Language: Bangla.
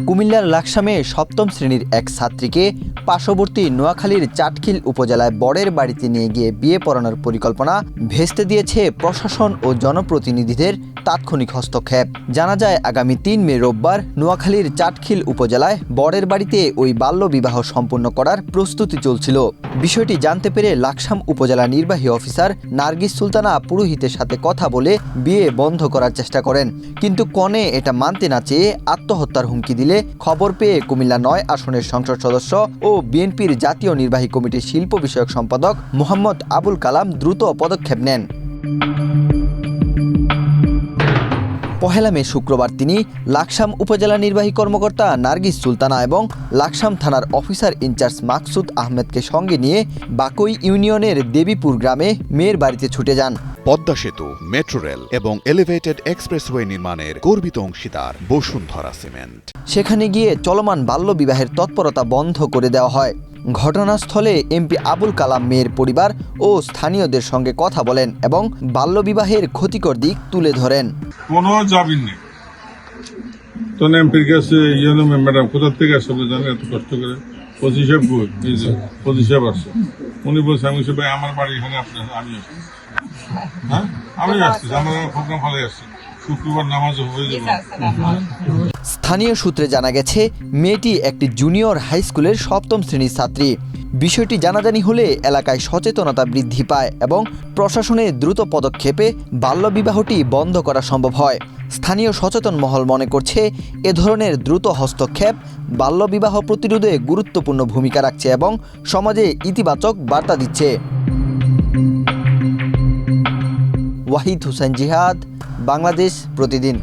কুমিল্লার লাকসামে সপ্তম শ্রেণীর এক ছাত্রীকে পার্শ্ববর্তী নোয়াখালীর চাটখিল উপজেলায় বরের বাড়িতে নিয়ে গিয়ে বিয়ে পড়ানোর পরিকল্পনা ভেস্তে দিয়েছে প্রশাসন ও জনপ্রতিনিধিদের তাৎক্ষণিক হস্তক্ষেপ। জানা যায়, আগামী ৩ মে রোববার নোয়াখালীর চাটখিল উপজেলায় বরের বাড়িতে ওই বাল্যবিবাহ সম্পন্ন করার প্রস্তুতি চলছিল। বিষয়টি জানতে পেরে লাকসাম উপজেলা নির্বাহী অফিসার নার্গিস সুলতানা পুরোহিতের সাথে কথা বলে বিয়ে বন্ধ করার চেষ্টা করেন, কিন্তু কনে এটা মানতে না চেয়ে আত্মহত্যার হুমকি দিলে খবর পেয়ে কুমিল্লা ৯ আসনের সংসদ সদস্য ও বিএনপির জাতীয় নির্বাহী কমিটির শিল্প বিষয়ক সম্পাদক মোহাম্মদ আবুল কালাম দ্রুত পদক্ষেপ নেন। পহেলা মে শুক্রবার তিনি লাকসাম উপজেলা নির্বাহী কর্মকর্তা নার্গিস সুলতানা এবং লাকসাম থানার অফিসার ইনচার্জ মাকসুদ আহমেদকে সঙ্গে নিয়ে বাকই ইউনিয়নের দেবীপুর গ্রামে মেয়ের বাড়িতে ছুটে যান। পদ্মা সেতু, মেট্রো রেল এবং এলিভেটেড এক্সপ্রেসওয়ে নির্মাণের গর্বিত অংশীদার বসুন্ধরা সিমেন্ট। সেখানে গিয়ে চলমান বাল্যবিবাহের তৎপরতা বন্ধ করে দেওয়া হয়। ঘটনাস্থলে এমপি আবুল কালাম মেয়ের পরিবার ও স্থানীয়দের সঙ্গে কথা বলেন এবং বাল্যবিবাহের ক্ষতিকর দিক তুলে ধরেন। কোনো জামিন নেই তো এমপির কাছে ইউনো ম্যাডাম কোথা থেকে আসলে জানেন এত কষ্ট করে পঁচিশে আসছে। উনি বলছে আমি ভাই আমার বাড়ি এখানে আপনার আমি আসছি, হ্যাঁ আমি আসছি, আমরা প্রোগ্রাম ফলে আসছি, শুক্রবার নামাজও হয়ে যাবে। স্থানীয় সূত্রে জানা গেছে, মেয়েটি একটি জুনিয়র হাই স্কুলের সপ্তম শ্রেণীর ছাত্রী। বিষয়টি জানাজানি হলে এলাকায় সচেতনতা বৃদ্ধি পায় এবং প্রশাসনের দ্রুত পদক্ষেপে বাল্যবিবাহটি বন্ধ করা সম্ভব হয়। স্থানীয় সচেতন মহল মনে করছে, এ ধরনের দ্রুত হস্তক্ষেপ বাল্যবিবাহ প্রতিরোধে গুরুত্বপূর্ণ ভূমিকা রাখছে এবং সমাজে ইতিবাচক বার্তা দিচ্ছে। ওয়াহিদ হোসেন জিহাদ, বাংলাদেশ প্রতিদিন।